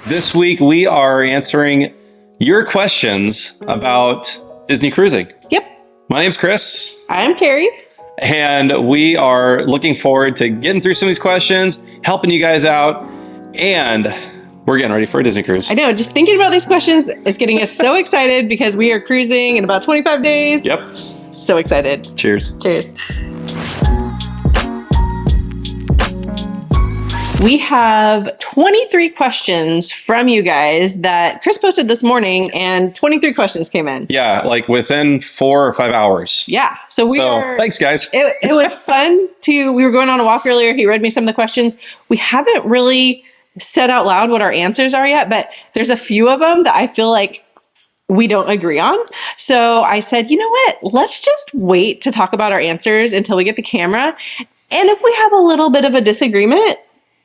This week we are answering your questions about Disney cruising. Yep. My name's Chris. I'm Carrie. And we are looking forward to getting through some of these questions, helping you guys out, and we're getting ready for a Disney cruise. I know, just thinking about these questions is getting us so excited because we are cruising in about 25 days. Yep. So excited. Cheers. Cheers. We have 23 questions from you guys that Chris posted this morning, and 23 questions came in. Yeah, like within 4 or 5 hours. Yeah. So thanks, guys. It was fun we were going on a walk earlier. He read me some of the questions. We haven't really said out loud what our answers are yet, but there's a few of them that I feel like we don't agree on. So I said, you know what? Let's just wait to talk about our answers until we get the camera. And if we have a little bit of a disagreement,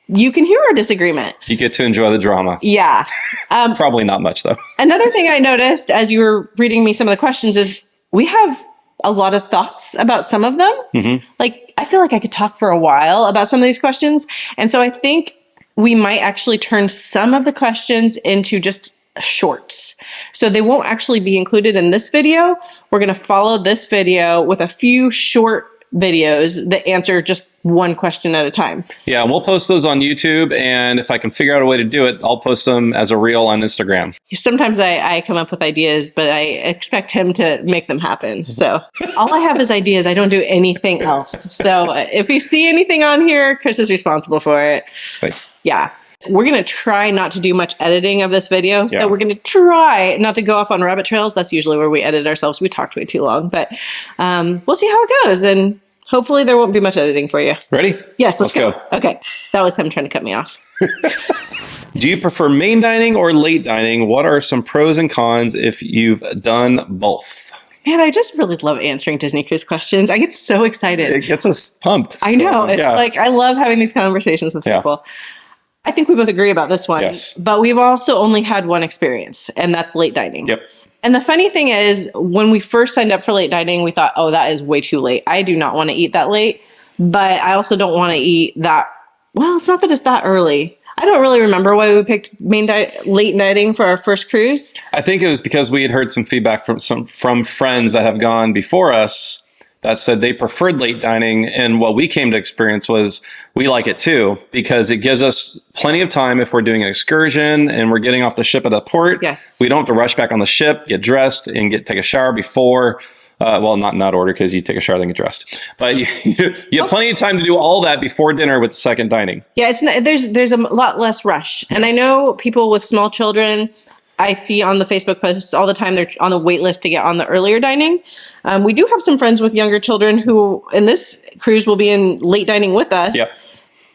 you can hear our disagreement. You get to enjoy the drama. Yeah. Probably not much, though. Another thing I noticed as you were reading me some of the questions is we have a lot of thoughts about some of them. Mm-hmm. Like, I feel like I could talk for a while about some of these questions. And so I think we might actually turn some of the questions into just shorts. So they won't actually be included in this video. We're going to follow this video with a few short videos that answer just one question at a time. Yeah, we'll post those on YouTube, and if I can figure out a way to do it, I'll post them as a reel on Instagram. Sometimes I come up with ideas, but I expect him to make them happen. So all I have is ideas. I don't do anything else. So if you see anything on here, Chris is responsible for it. Thanks. Yeah. We're going to try not to do much editing of this video. So we're going to try not to go off on rabbit trails. That's usually where we edit ourselves. We talked way too long, but we'll see how it goes. And hopefully there won't be much editing for you. Ready? Yes, let's go. Okay. That was him trying to cut me off. Do you prefer main dining or late dining? What are some pros and cons if you've done both? Man, I just really love answering Disney cruise questions. I get so excited. It gets us pumped. I know. It's like, I love having these conversations with people. I think we both agree about this one. Yes. But we've also only had one experience, and that's late dining. Yep. And the funny thing is, when we first signed up for late dining, we thought, oh, that is way too late. I do not want to eat that late, but I also don't want to eat that. Well, it's not that it's that early. I don't really remember why we picked late dining for our first cruise. I think it was because we had heard some feedback from friends that have gone before us that said they preferred late dining. And what we came to experience was we like it too, because it gives us plenty of time if we're doing an excursion and we're getting off the ship at a port. Yes. We don't have to rush back on the ship, get dressed, and take a shower before. Well, not in that order, because you take a shower then get dressed. But you have plenty of time to do all that before dinner with the second dining. Yeah, it's not, there's a lot less rush. And I know people with small children, I see on the Facebook posts all the time, they're on the wait list to get on the earlier dining. We do have some friends with younger children who, in this cruise, will be in late dining with us. Yep.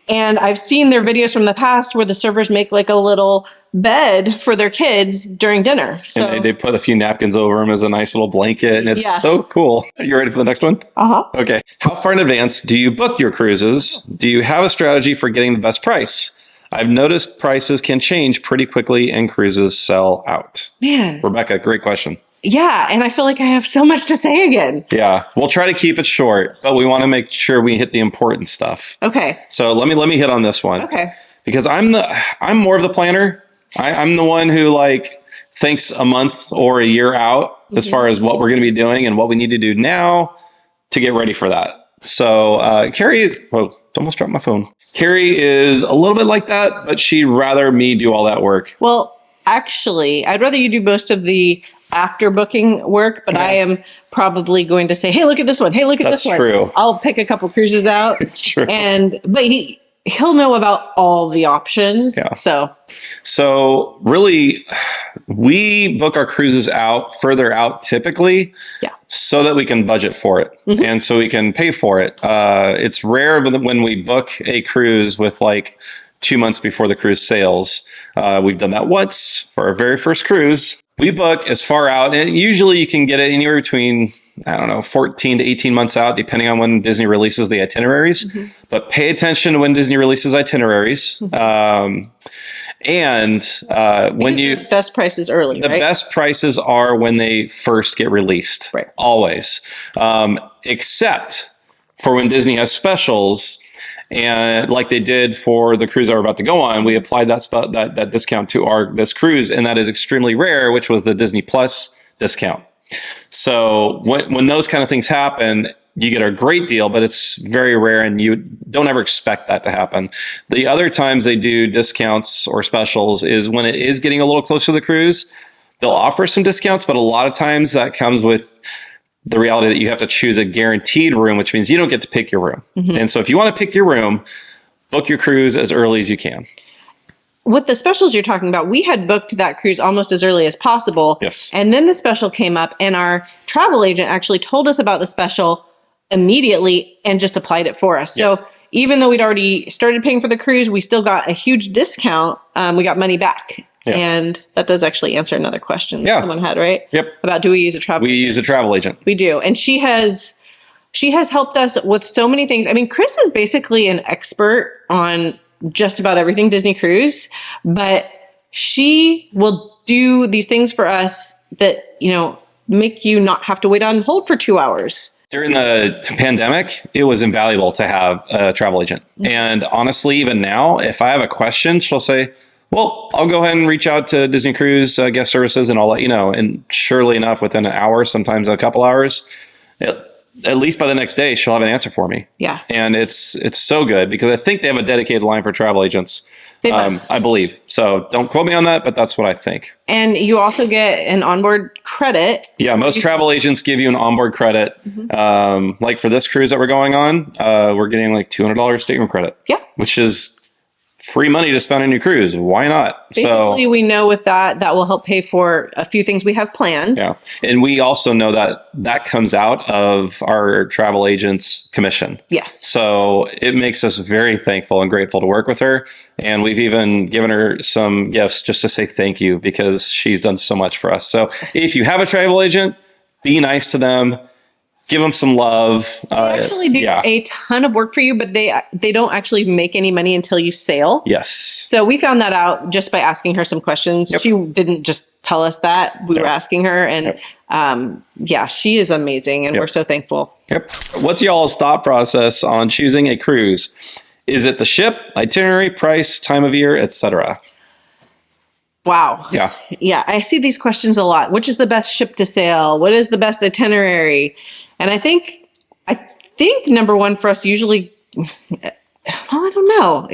And I've seen their videos from the past where the servers make like a little bed for their kids during dinner. So and they put a few napkins over them as a nice little blanket, and it's so cool. You ready for the next one? Uh-huh. Okay. How far in advance do you book your cruises? Do you have a strategy for getting the best price? I've noticed prices can change pretty quickly and cruises sell out. Man. Rebecca, great question. Yeah, and I feel like I have so much to say again. Yeah, we'll try to keep it short, but we want to make sure we hit the important stuff. Okay. So let me hit on this one. Okay. Because I'm more of the planner. I'm the one who thinks a month or a year out as far as what we're going to be doing and what we need to do now to get ready for that. So Carrie, almost dropped my phone. Carrie is a little bit like that, but she'd rather me do all that work. Well, actually, I'd rather you do most of the after booking work, but I am probably going to say, hey, look at this one. Hey, look at this one. That's true. I'll pick a couple cruises out. It's true. But he'll know about all the options. Yeah. So really, we book our cruises further out typically. Yeah. So that we can budget for it and so we can pay for it. It's rare when we book a cruise with 2 months before the cruise sails. We've done that once for our very first cruise. We book as far out, and usually you can get it anywhere between, 14 to 18 months out, depending on when Disney releases the itineraries. Mm-hmm. But pay attention to when Disney releases itineraries. Mm-hmm. When the best prices early, the best prices are when they first get released, right? Always, except for when Disney has specials. And like they did for the cruise that we're about to go on, we applied that discount to this cruise, and that is extremely rare, which was the Disney Plus discount. So when those kind of things happen, you get a great deal, but it's very rare, and you don't ever expect that to happen. The other times they do discounts or specials is when it is getting a little closer to the cruise. They'll offer some discounts, but a lot of times that comes with the reality that you have to choose a guaranteed room, which means you don't get to pick your room. And so if you want to pick your room, book your cruise as early as you can. With the specials you're talking about, we had booked that cruise almost as early as possible. Yes. And then the special came up, and our travel agent actually told us about the special immediately and just applied it for us. So even though we'd already started paying for the cruise, we still got a huge discount. We got money back. Yeah. And that does actually answer another question that someone had, right? Yep. About do we use a travel agent? We use a travel agent. We do. And she has helped us with so many things. I mean, Chris is basically an expert on just about everything Disney Cruise, but she will do these things for us that, make you not have to wait on hold for 2 hours. During the pandemic, it was invaluable to have a travel agent. And honestly, even now, if I have a question, she'll say, well, I'll go ahead and reach out to Disney Cruise Guest Services and I'll let you know. And surely enough, within an hour, sometimes a couple hours, at least by the next day, she'll have an answer for me. Yeah. And it's so good because I think they have a dedicated line for travel agents. They must. I believe. So don't quote me on that, but that's what I think. And you also get an onboard credit. Yeah, most travel agents give you an onboard credit. Like for this cruise that we're going on, we're getting like $200 stateroom credit. Yeah. Which is free money to spend on your cruise. Why not? Basically, we know with that will help pay for a few things we have planned. Yeah. And we also know that comes out of our travel agent's commission. Yes. So it makes us very thankful and grateful to work with her. And we've even given her some gifts just to say thank you because she's done so much for us. So if you have a travel agent, be nice to them. Give them some love. They actually do a ton of work for you, but they don't actually make any money until you sail. Yes. So we found that out just by asking her some questions. Yep. She didn't just tell us that. We were asking her. And she is amazing. And we're so thankful. Yep. What's y'all's thought process on choosing a cruise? Is it the ship, itinerary, price, time of year, etc.? Wow. Yeah. Yeah. I see these questions a lot. Which is the best ship to sail? What is the best itinerary? And I think number one for us usually, I don't know.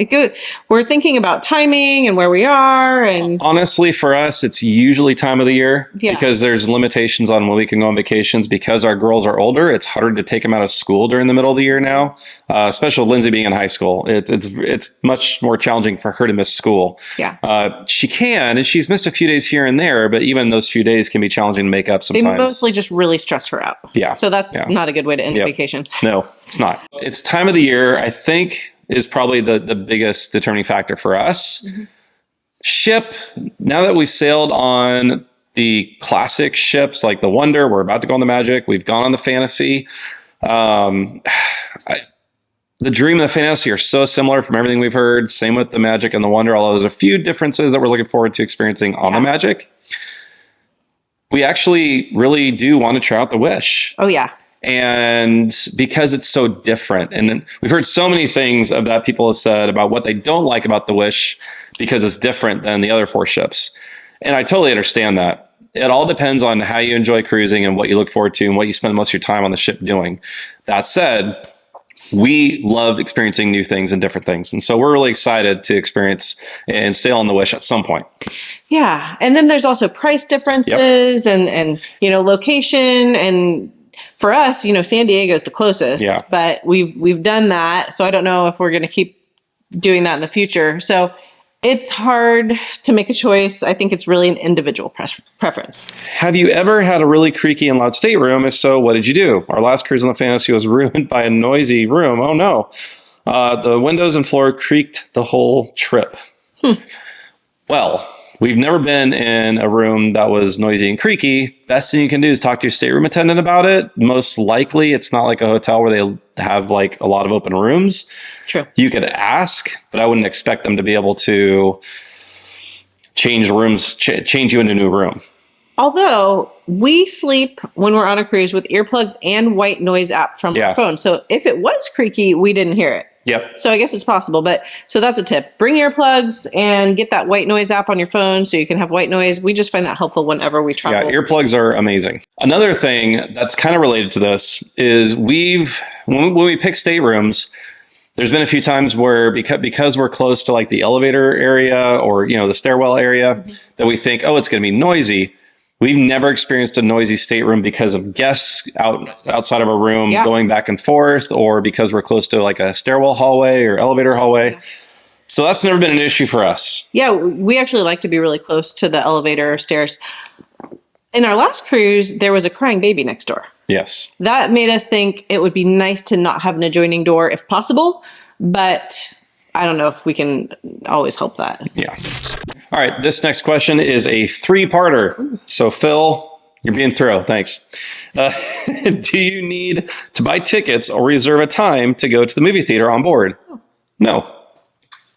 We're thinking about timing and where we are. And honestly, for us, it's usually time of the year because there's limitations on when we can go on vacations because our girls are older. It's harder to take them out of school during the middle of the year now, especially with Lindsay being in high school. It's much more challenging for her to miss school. Yeah. She can, and she's missed a few days here and there, but even those few days can be challenging to make up sometimes. They mostly just really stress her out. Yeah. So that's not a good way to end vacation. No, it's not. It's time of the year, I think, is probably the biggest determining factor for us. Ship, now that we've sailed on the classic ships like the Wonder, we're about to go on the Magic, we've gone on the Fantasy. The Dream and the Fantasy are so similar from everything we've heard. Same with the Magic and the Wonder, although there's a few differences that we're looking forward to experiencing on the Magic. We actually really do want to try out the Wish. Oh, yeah. And because it's so different, and we've heard so many things that people have said about what they don't like about the Wish because it's different than the other four ships. And I totally understand that. It all depends on how you enjoy cruising and what you look forward to and what you spend most of your time on the ship doing. That said, we love experiencing new things and different things. And so we're really excited to experience and sail on the Wish at some point. Yeah. And then there's also price differences and location. And for us, San Diego is the closest, but we've done that. So I don't know if we're going to keep doing that in the future. So it's hard to make a choice. I think it's really an individual preference. Have you ever had a really creaky and loud stateroom? If so, what did you do? Our last cruise on the Fantasy was ruined by a noisy room. Oh no. The windows and floor creaked the whole trip. Well, we've never been in a room that was noisy and creaky. Best thing you can do is talk to your stateroom attendant about it. Most likely, it's not like a hotel where they have like a lot of open rooms. True. You could ask, but I wouldn't expect them to be able to change rooms, change you into a new room. Although we sleep when we're on a cruise with earplugs and white noise app from our phone. So if it was creaky, we didn't hear it. Yep. So I guess it's possible, but so that's a tip. Bring earplugs and get that white noise app on your phone so you can have white noise. We just find that helpful whenever we travel. Yeah, earplugs are amazing. Another thing that's kind of related to this is when we pick staterooms, there's been a few times where because we're close to like the elevator area or, the stairwell area, that we think, oh, it's going to be noisy. We've never experienced a noisy stateroom because of guests outside of a room going back and forth, or because we're close to like a stairwell hallway or elevator hallway. Yeah. So that's never been an issue for us. Yeah, we actually like to be really close to the elevator or stairs. In our last cruise, there was a crying baby next door. Yes. That made us think it would be nice to not have an adjoining door if possible, but I don't know if we can always help that. Yeah. All right, this next question is a 3-parter. So, Phil, you're being thorough. Thanks. Do you need to buy tickets or reserve a time to go to the movie theater on board? No.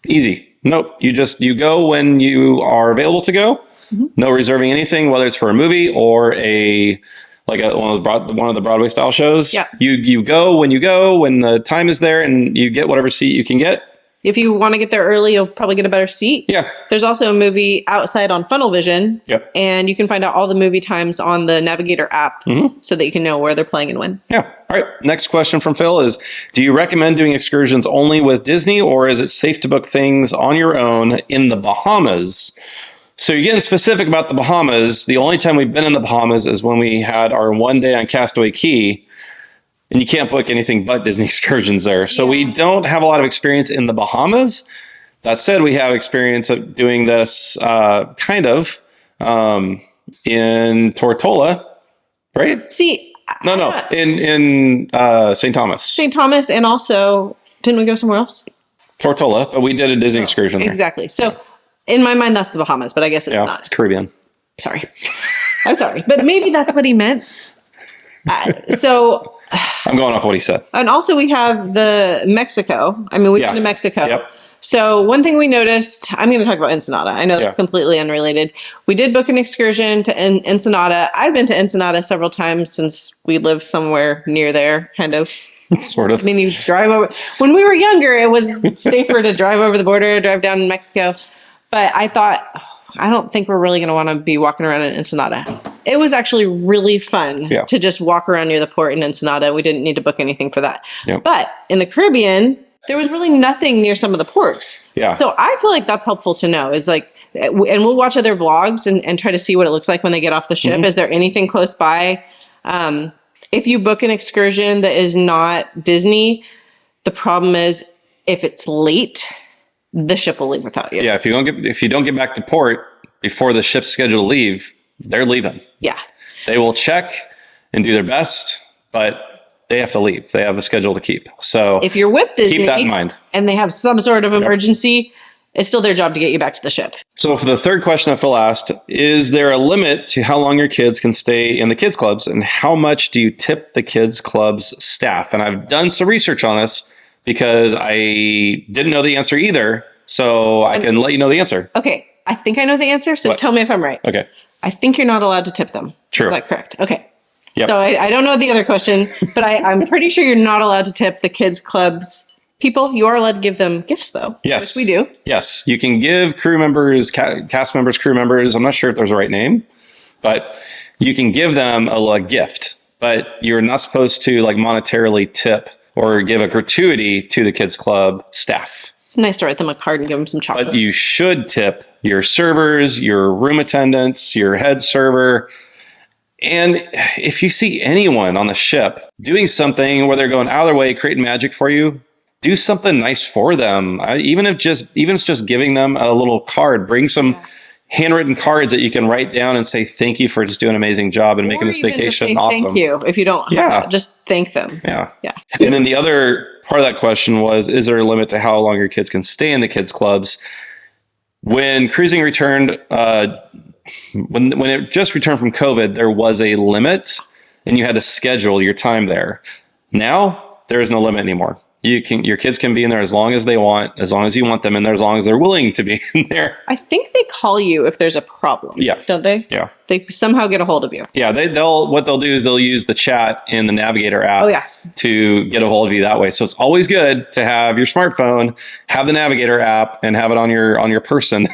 Easy. Nope. You go when you are available to go. Mm-hmm. No reserving anything, whether it's for a movie or one of the Broadway style shows. Yeah. You go when the time is there, and you get whatever seat you can get. If you want to get there early, you'll probably get a better seat. Yeah. There's also a movie outside on Funnel Vision. Yep. And you can find out all the movie times on the Navigator app so that you can know where they're playing and when. Yeah. All right. Next question from Phil is, do you recommend doing excursions only with Disney, or is it safe to book things on your own in the Bahamas? So you're getting specific about the Bahamas. The only time we've been in the Bahamas is when we had our one day on Castaway Cay. And you can't book anything but Disney excursions there. So we don't have a lot of experience in the Bahamas. That said, we have experience of doing this in Tortola, right? See, in St. Thomas. St. Thomas, and also, didn't we go somewhere else? Tortola, but we did a Disney excursion there. Exactly. So in my mind, that's the Bahamas, but I guess it's not. It's Caribbean. Sorry. I'm sorry. But maybe that's what he meant. I'm going off what he said. And also we have the Mexico. I mean, we've been to Mexico. Yep. So one thing we noticed, I'm going to talk about Ensenada. I know that's completely unrelated. We did book an excursion to Ensenada. I've been to Ensenada several times since we live somewhere near there, kind of. Sort of. I mean, you drive over. When we were younger, it was safer to drive over the border, drive down in Mexico. But I thought, I don't think we're really going to want to be walking around in Ensenada. It was actually really fun to just walk around near the port in Ensenada. We didn't need to book anything for that. Yep. But in the Caribbean, there was really nothing near some of the ports. Yeah. So I feel like that's helpful to know, is like, and we'll watch other vlogs and try to see what it looks like when they get off the ship. Mm-hmm. Is there anything close by? If you book an excursion that is not Disney, the problem is if it's late, the ship will leave without you. Yeah, if you don't get back to port before the ship's scheduled to leave, they're leaving. Yeah. They will check and do their best, but they have to leave. They have a schedule to keep. So if you're with Disney, keep that in mind. And they have some sort of emergency, it's still their job to get you back to the ship. So for the third question that Phil asked, is there a limit to how long your kids can stay in the kids clubs, and how much do you tip the kids clubs staff? And I've done some research on this because I didn't know the answer either. So I can let you know the answer. Okay. I think I know the answer. So tell me if I'm right. Okay. I think you're not allowed to tip them. True. Is that correct? Okay. Yep. So I don't know the other question, but I'm pretty sure you're not allowed to tip the kids clubs people. You are allowed to give them gifts, though. Yes. Which we do. Yes. You can give crew members, cast members, crew members. I'm not sure if there's a right name, but you can give them a gift, but you're not supposed to like monetarily tip or give a gratuity to the kids club staff. It's nice to write them a card and give them some chocolate. But you should tip your servers, your room attendants, your head server. And if you see anyone on the ship doing something where they're going out of their way, creating magic for you, do something nice for them. Even if it's just giving them a little card, bring some handwritten cards that you can write down and say thank you for just doing an amazing job and making this vacation awesome. Thank you. If you don't, just thank them. Yeah. And then the other part of that question was, is there a limit to how long your kids can stay in the kids clubs? When cruising returned, when it just returned from COVID, there was a limit and you had to schedule your time there. Now there is no limit anymore. Your kids can be in there as long as they want, as long as you want them in there, as long as they're willing to be in there. I think they call you if there's a problem. Yeah. Don't they? Yeah. They somehow get a hold of you. Yeah. What they'll do is they'll use the chat in the Navigator app to get a hold of you that way. So it's always good to have your smartphone, have the Navigator app, and have it on your person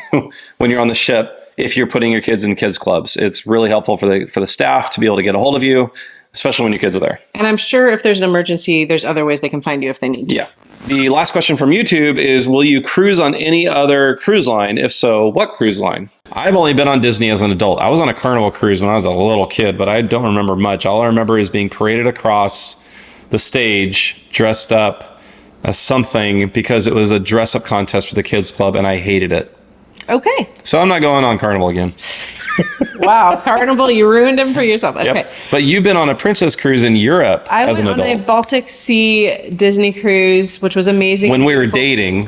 when you're on the ship. If you're putting your kids in kids clubs, it's really helpful for the staff to be able to get a hold of you, especially when your kids are there. And I'm sure if there's an emergency, there's other ways they can find you if they need to. Yeah. The last question from YouTube is, will you cruise on any other cruise line? If so, what cruise line? I've only been on Disney as an adult. I was on a Carnival cruise when I was a little kid, but I don't remember much. All I remember is being paraded across the stage, dressed up as something, because it was a dress-up contest for the kids club, and I hated it. Okay. So I'm not going on Carnival again. Wow. Carnival, you ruined him for yourself. Okay. Yep. But you've been on a princess cruise in Europe as an adult. I went on a Baltic Sea Disney cruise, which was amazing. When we were dating,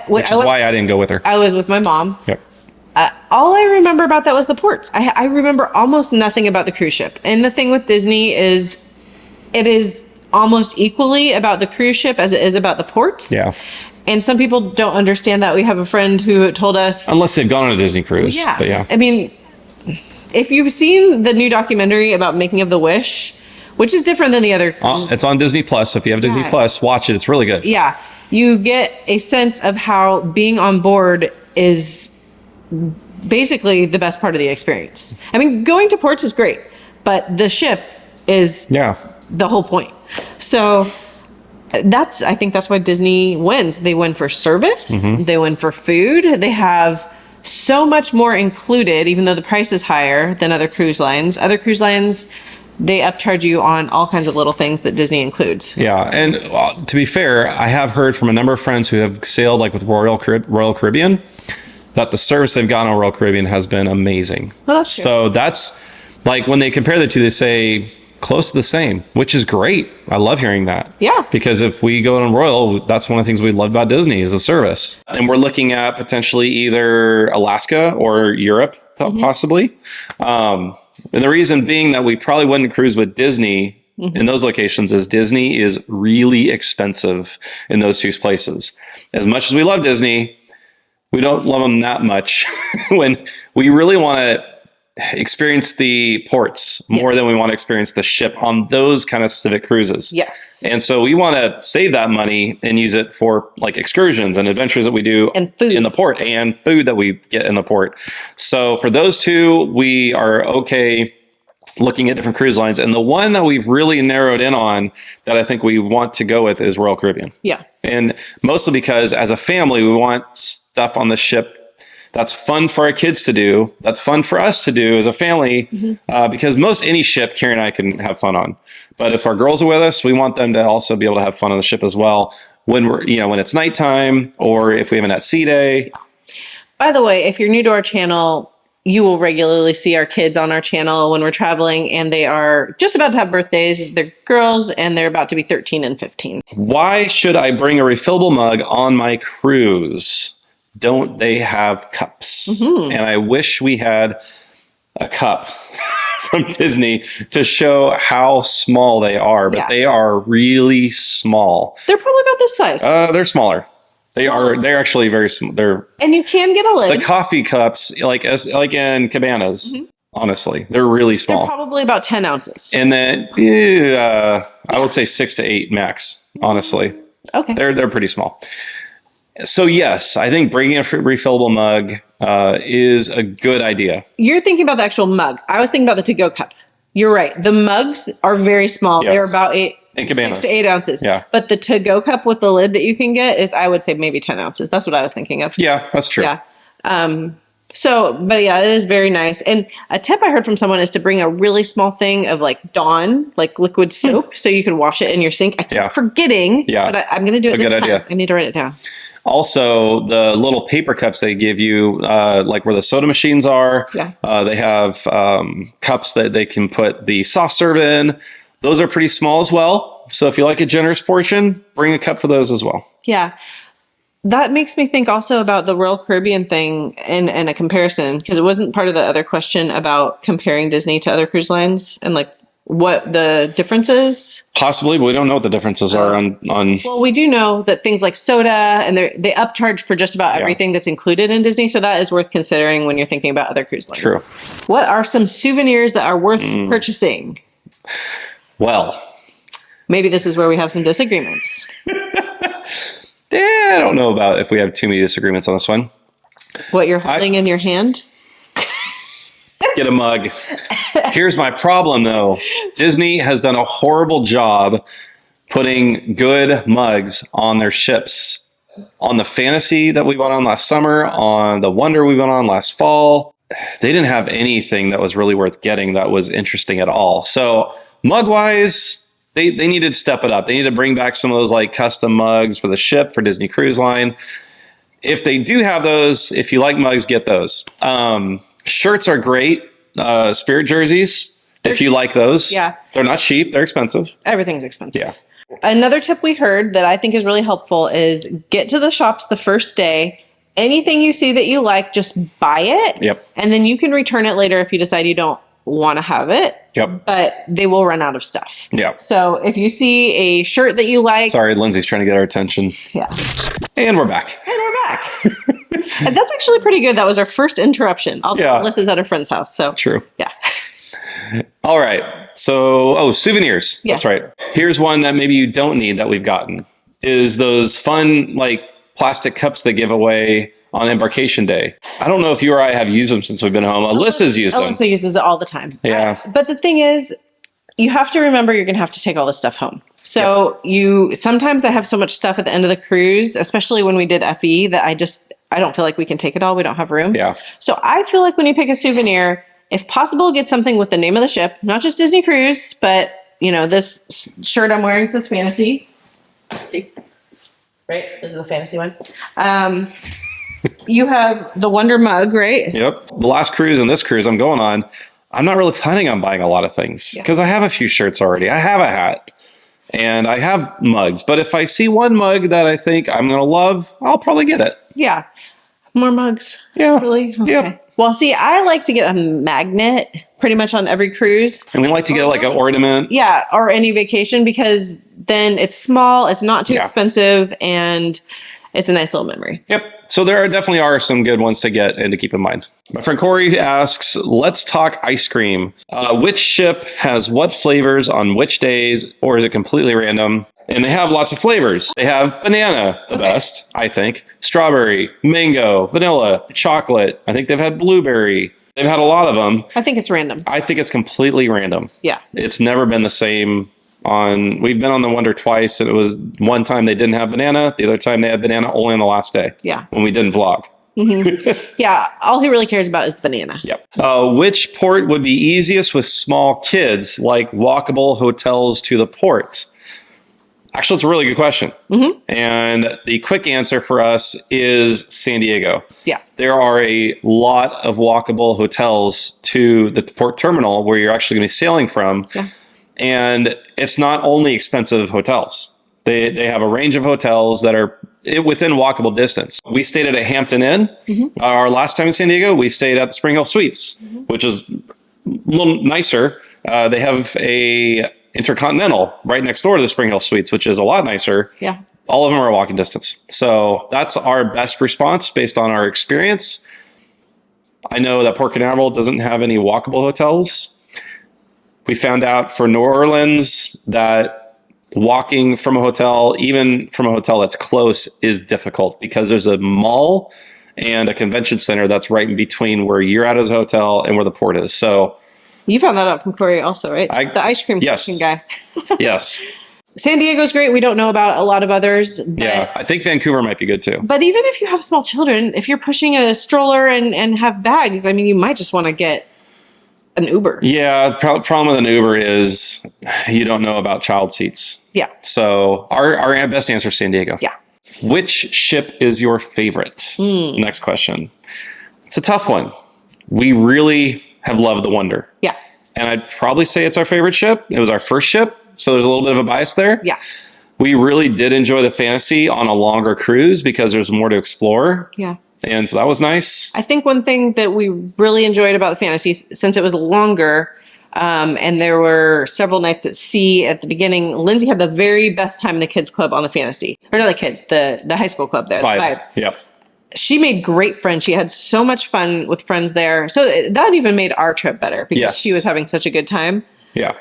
which is why I didn't go with her. I was with my mom. Yep. All I remember about that was the ports. I remember almost nothing about the cruise ship. And the thing with Disney is it is almost equally about the cruise ship as it is about the ports. Yeah. And some people don't understand that. We have a friend who told us... Unless they've gone on a Disney cruise. Yeah. But yeah. I mean, if you've seen the new documentary about Making of the Wish, which is different than the other... It's on Disney Plus. So if you have Disney Plus, watch it. It's really good. Yeah. You get a sense of how being on board is basically the best part of the experience. I mean, going to ports is great, but the ship is the whole point. So... I think that's why Disney wins. They win for service. Mm-hmm. They win for food. They have so much more included, even though the price is higher than other cruise lines. Other cruise lines, they upcharge you on all kinds of little things that Disney includes. Yeah. And to be fair, I have heard from a number of friends who have sailed like with Royal Caribbean that the service they've gotten on Royal Caribbean has been amazing. Well, that's true. So that's like when they compare the two, they say close to the same, which is great. I love hearing that. Yeah. Because if we go on Royal, that's one of the things we love about Disney is the service. And we're looking at potentially either Alaska or Europe, possibly. And the reason being that we probably wouldn't cruise with Disney in those locations is Disney is really expensive in those two places. As much as we love Disney, we don't love them that much when we really want to experience the ports more than we want to experience the ship on those kind of specific cruises. Yes. And so we want to save that money and use it for like excursions and adventures that we do and food in the port and food that we get in the port. So for those two, we are okay looking at different cruise lines. And the one that we've really narrowed in on that I think we want to go with is Royal Caribbean. Yeah. And mostly because as a family, we want stuff on the ship that's fun for our kids to do. That's fun for us to do as a family, because most any ship Carrie and I can have fun on. But if our girls are with us, we want them to also be able to have fun on the ship as well when we're, when it's nighttime or if we have an at-sea day. By the way, if you're new to our channel, you will regularly see our kids on our channel when we're traveling, and they are just about to have birthdays. They're girls, and they're about to be 13 and 15. Why should I bring a refillable mug on my cruise? Don't they have cups? And I wish we had a cup from Disney to show how small they are, but they are really small. They're probably about this size. They're smaller. They're actually very small. And you can get a lid. The coffee cups, like in cabanas, honestly, they're really small. They're probably about 10 ounces. And then I would say 6 to 8 max, honestly. Okay. They're pretty small. So yes, I think bringing a refillable mug is a good idea. You're thinking about the actual mug. I was thinking about the to-go cup. You're right. The mugs are very small. Yes. They're about 6 to 8 ounces. Yeah. But the to-go cup with the lid that you can get is, I would say, maybe 10 ounces. That's what I was thinking of. Yeah, that's true. Yeah. But yeah, it is very nice. And a tip I heard from someone is to bring a really small thing of like Dawn, like liquid soap, so you can wash it in your sink. I keep forgetting, but I'm going to do it this time. Idea. I need to write it down. Also, the little paper cups they give you, like where the soda machines are, they have cups that they can put the soft serve in. Those are pretty small as well. So if you like a generous portion, bring a cup for those as well. Yeah. That makes me think also about the Royal Caribbean thing and a comparison, because it wasn't part of the other question about comparing Disney to other cruise lines and like what the difference is? Possibly, but we don't know what the differences are on. Well, we do know that things like soda and they upcharge for just about everything that's included in Disney. So that is worth considering when you're thinking about other cruise lines. True. What are some souvenirs that are worth purchasing? Well, maybe this is where we have some disagreements. I don't know about if we have too many disagreements on this one. What you're holding in your hand? Get a mug. Here's my problem, though. Disney has done a horrible job putting good mugs on their ships. On the Fantasy that we went on last summer, on the Wonder we went on last fall, they didn't have anything that was really worth getting that was interesting at all. So mug-wise, they needed to step it up. They need to bring back some of those like custom mugs for the ship, for Disney Cruise Line. If they do have those, if you like mugs, get those. Shirts are great. Spirit jerseys, if you like those. Yeah. They're not cheap. They're expensive. Everything's expensive. Yeah. Another tip we heard that I think is really helpful is get to the shops the first day. Anything you see that you like, just buy it. Yep. And then you can return it later if you decide you don't want to have it. Yep. But they will run out of stuff. Yeah. So if you see a shirt that you like. Sorry, Lindsay's trying to get our attention. Yeah. And we're back. And that's actually pretty good. That was our first interruption. Yeah. Alyssa's at her friend's house. So True. Yeah. All right. So, souvenirs. Yes. That's right. Here's one that maybe you don't need that we've gotten is those fun, like, plastic cups they give away on embarkation day. I don't know if you or I have used them since we've been home. Alyssa's used them. Alyssa uses it all the time. Yeah. But the thing is, you have to remember you're going to have to take all this stuff home. So sometimes I have so much stuff at the end of the cruise, especially when we did FE, that I don't feel like we can take it all. We don't have room. Yeah. So I feel like when you pick a souvenir, if possible, get something with the name of the ship, not just Disney Cruise, but this shirt I'm wearing says Fantasy. See? Right? This is the Fantasy one. You have the Wonder mug, right? Yep. The last cruise and this cruise I'm going on, I'm not really planning on buying a lot of things because I have a few shirts already. I have a hat and I have mugs. But if I see one mug that I think I'm going to love, I'll probably get it. Yeah. More mugs. Yeah. Really? Okay. Yep. Well, see, I like to get a magnet pretty much on every cruise. And we like to get like an ornament. Yeah. Or any vacation because then it's small, it's not too expensive, and it's a nice little memory. Yep. So there definitely are some good ones to get and to keep in mind. My friend Corey asks, let's talk ice cream. Which ship has what flavors on which days, or is it completely random? And they have lots of flavors. They have banana, the best, I think. Strawberry, mango, vanilla, chocolate. I think they've had blueberry. They've had a lot of them. I think it's random. I think it's completely random. Yeah. It's never been the same. We've been on the Wonder twice, and it was one time they didn't have banana. The other time they had banana only on the last day. Yeah. When we didn't vlog. Yeah. All he really cares about is the banana. Yep. Which port would be easiest with small kids, like walkable hotels to the port? Actually, it's a really good question. And the quick answer for us is San Diego. Yeah. There are a lot of walkable hotels to the port terminal where you're actually going to be sailing from. Yeah. And it's not only expensive hotels. They have a range of hotels that are within walkable distance. We stayed at a Hampton Inn. Our last time in San Diego, we stayed at the Spring Hill Suites, which is a little nicer. They have a Intercontinental right next door to the Spring Hill Suites, which is a lot nicer. Yeah. All of them are walking distance. So that's our best response based on our experience. I know that Port Canaveral doesn't have any walkable hotels. We found out for New Orleans that walking from a hotel, even from a hotel that's close, is difficult because there's a mall and a convention center that's right in between where you're at as a hotel and where the port is. So you found that out from Corey also, right? The ice cream kitchen guy. Yes. San Diego's great. We don't know about a lot of others. Yeah, I think Vancouver might be good too. But even if you have small children, if you're pushing a stroller and have bags, I mean, you might just want to get an Uber. Yeah, the problem with an Uber is you don't know about child seats. Yeah. So our best answer is San Diego. Yeah. Which ship is your favorite? Next question. It's a tough one. We really have loved the Wonder. Yeah. And I'd probably say it's our favorite ship. It was our first ship, so there's a little bit of a bias there. Yeah. We really did enjoy the Fantasy on a longer cruise because there's more to explore. Yeah. And so that was nice. I think one thing that we really enjoyed about the Fantasy, since it was longer, And there were several nights at sea at the beginning. Lindsay had the very best time in the kids club on the Fantasy. Or not the kids, the high school club there. Vibe. Yep. She made great friends. She had so much fun with friends there. So that even made our trip better because she was having such a good time. Yeah.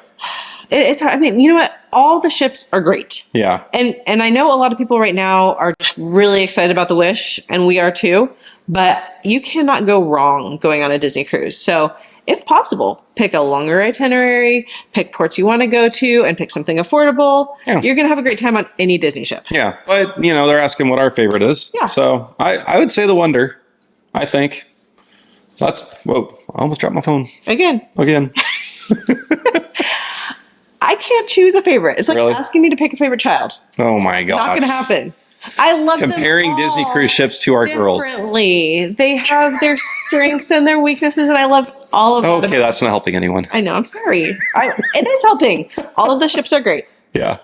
It's, I mean, you know what? All the ships are great. Yeah. And I know a lot of people right now are just really excited about the Wish, and we are too. But you cannot go wrong going on a Disney cruise. So if possible, pick a longer itinerary, pick ports you want to go to, and pick something affordable. Yeah. You're going to have a great time on any Disney ship. Yeah. But, they're asking what our favorite is. Yeah. So I would say the Wonder, I think. Whoa, I almost dropped my phone. Again. I can't choose a favorite. It's like asking me to pick a favorite child. Oh my gosh. Not going to happen. I love comparing Disney cruise ships to our girls. They have their strengths and their weaknesses, and I love all of them. Okay, that's not helping anyone. I know. I'm sorry. It is helping. All of the ships are great. Yeah.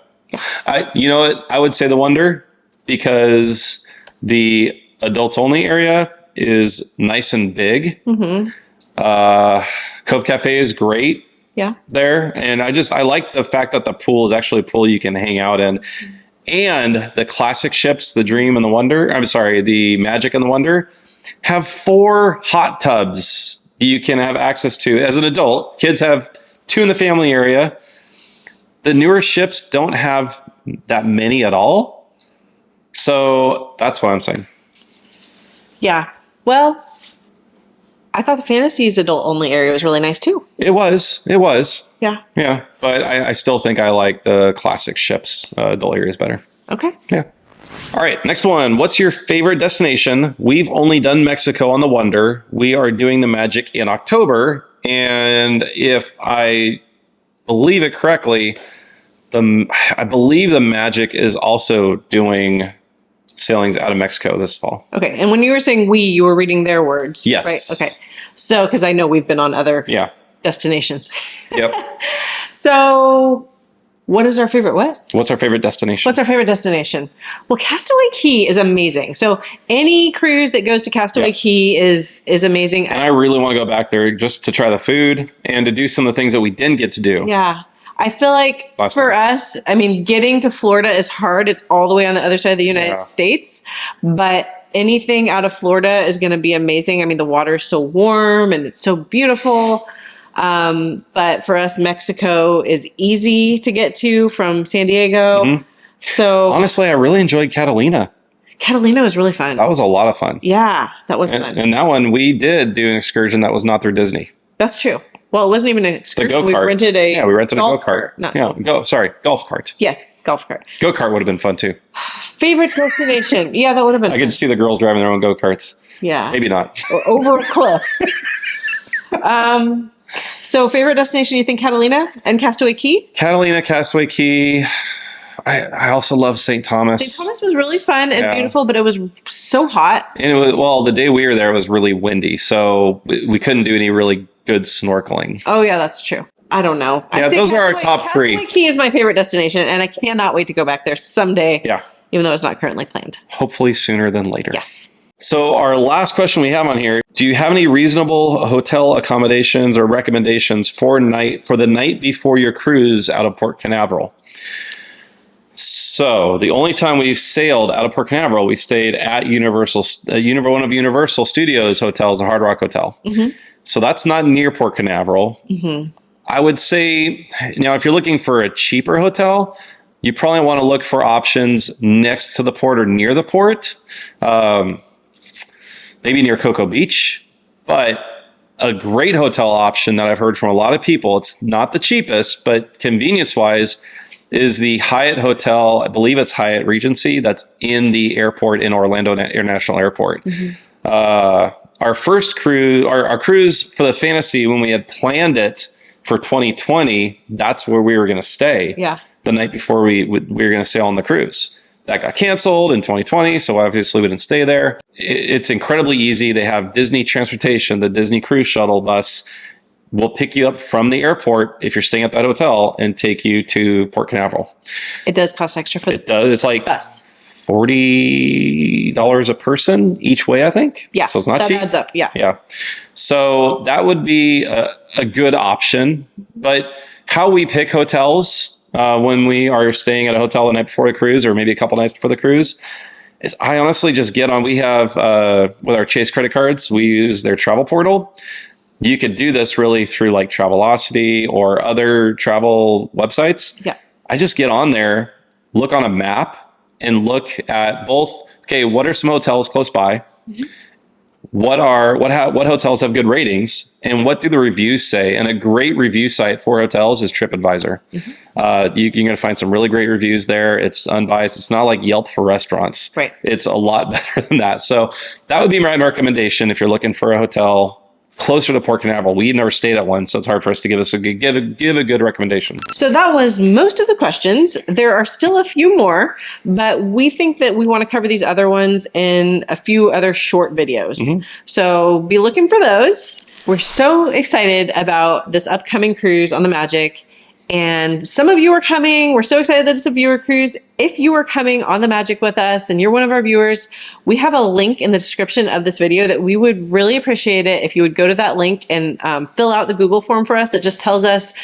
You know what? I would say the Wonder because the adults only area is nice and big. Mm-hmm. Cove Cafe is great. Yeah. There. And I like the fact that the pool is actually a pool you can hang out in. And the classic ships, the Dream and the Wonder, the Magic and the Wonder, have 4 hot tubs you can have access to as an adult. Kids have 2 in the family area. The newer ships don't have that many at all. So that's what I'm saying. Yeah. Well, I thought the Fantasy's adult only area was really nice too. It was. Yeah. Yeah. But I still think I like the classic ships adult areas better. Okay. Yeah. All right. Next one. What's your favorite destination? We've only done Mexico on the Wonder. We are doing the Magic in October. And if I believe it correctly, I believe the Magic is also doing sailings out of Mexico this fall. Okay. And when you were saying you were reading their words. Yes. Right? Okay. So, because I know we've been on other destinations. Yep. So, what is our favorite What's our favorite destination? Well, Castaway Cay is amazing. So, any cruise that goes to Castaway Cay is amazing. And I really want to go back there just to try the food and to do some of the things that we didn't get to do. Yeah. I feel like for us, getting to Florida is hard. It's all the way on the other side of the United States. But anything out of Florida is going to be amazing. The water is so warm and it's so beautiful. But for us, Mexico is easy to get to from San Diego. Mm-hmm. So honestly, I really enjoyed Catalina. Catalina was really fun. That was a lot of fun. Yeah, that was fun. And that one, we did do an excursion that was not through Disney. That's true. Well, it wasn't even an excursion. We rented a golf cart. Golf cart. Yes, golf cart. Go-kart would have been fun too. Favorite destination? Yeah, that would have been fun. I could see the girls driving their own go-karts. Yeah. Maybe not. Or over a cliff. So favorite destination, you think Catalina and Castaway Cay? Catalina, Castaway Cay. I also love St. Thomas. St. Thomas was really fun and beautiful, but it was so hot. And the day we were there was really windy, so we couldn't do any really good snorkeling. Oh yeah, that's true. I don't know. Yeah, those are our top 3. Castaway Cay is my favorite destination, and I cannot wait to go back there someday. Yeah. Even though it's not currently planned. Hopefully sooner than later. Yes. So our last question we have on here, do you have any reasonable hotel accommodations or recommendations for the night before your cruise out of Port Canaveral? So the only time we sailed out of Port Canaveral, we stayed at one of Universal Studios hotels, a Hard Rock Hotel. Mm-hmm. So that's not near Port Canaveral. Mm-hmm. I would say, if you're looking for a cheaper hotel, you probably want to look for options next to the port or near the port. Maybe near Cocoa Beach. But a great hotel option that I've heard from a lot of people, it's not the cheapest, but convenience-wise, is the Hyatt Hotel. I believe it's Hyatt Regency. That's in the airport in Orlando International Airport. Mm-hmm. Our first cruise, our cruise for the Fantasy, when we had planned it for 2020, that's where we were going to stay. Yeah. The night before we were going to sail on the cruise. That got canceled in 2020, so obviously we didn't stay there. It's incredibly easy. They have Disney transportation, the Disney Cruise Shuttle bus will pick you up from the airport if you're staying at that hotel and take you to Port Canaveral. It does cost extra for the bus. It's like $40 a person each way, I think. Yeah. So it's not that cheap. adds up. Yeah. Yeah. So that would be a good option. But how we pick hotels when we are staying at a hotel the night before the cruise, or maybe a couple nights before the cruise, is I honestly just get on. We have, with our Chase credit cards, we use their travel portal. You could do this really through like Travelocity or other travel websites. Yeah. I just get on there, look on a map, and look at both. Okay, what are some hotels close by? Mm-hmm. What hotels have good ratings, and what do the reviews say? And a great review site for hotels is TripAdvisor. Mm-hmm. You're going to find some really great reviews there. It's unbiased. It's not like Yelp for restaurants. Right. It's a lot better than that. So that would be my recommendation if you're looking for a hotel closer to Port Canaveral. We never stayed at one, so it's hard for us to give a good recommendation. So that was most of the questions. There are still a few more, but we think that we want to cover these other ones in a few other short videos. Mm-hmm. So be looking for those. We're so excited about this upcoming cruise on the Magic. And some of you are coming. We're so excited that it's a viewer cruise. If you are coming on the Magic with us and you're one of our viewers, we have a link in the description of this video that we would really appreciate it if you would go to that link and fill out the Google form for us that just tells us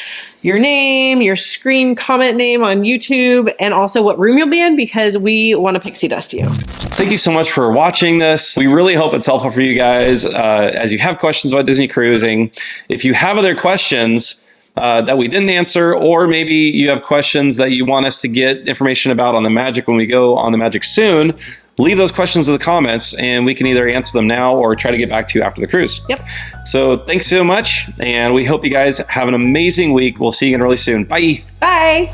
your name, your screen comment name on YouTube, and also what room you'll be in, because we want to pixie dust you. Thank you so much for watching this. We really hope it's helpful for you guys as you have questions about Disney cruising. If you have other questions that we didn't answer, or maybe you have questions that you want us to get information about on the Magic when we go on the Magic soon, leave those questions in the comments and we can either answer them now or try to get back to you after the cruise. Yep. So thanks so much, and we hope you guys have an amazing week. We'll see you again really soon. Bye. Bye.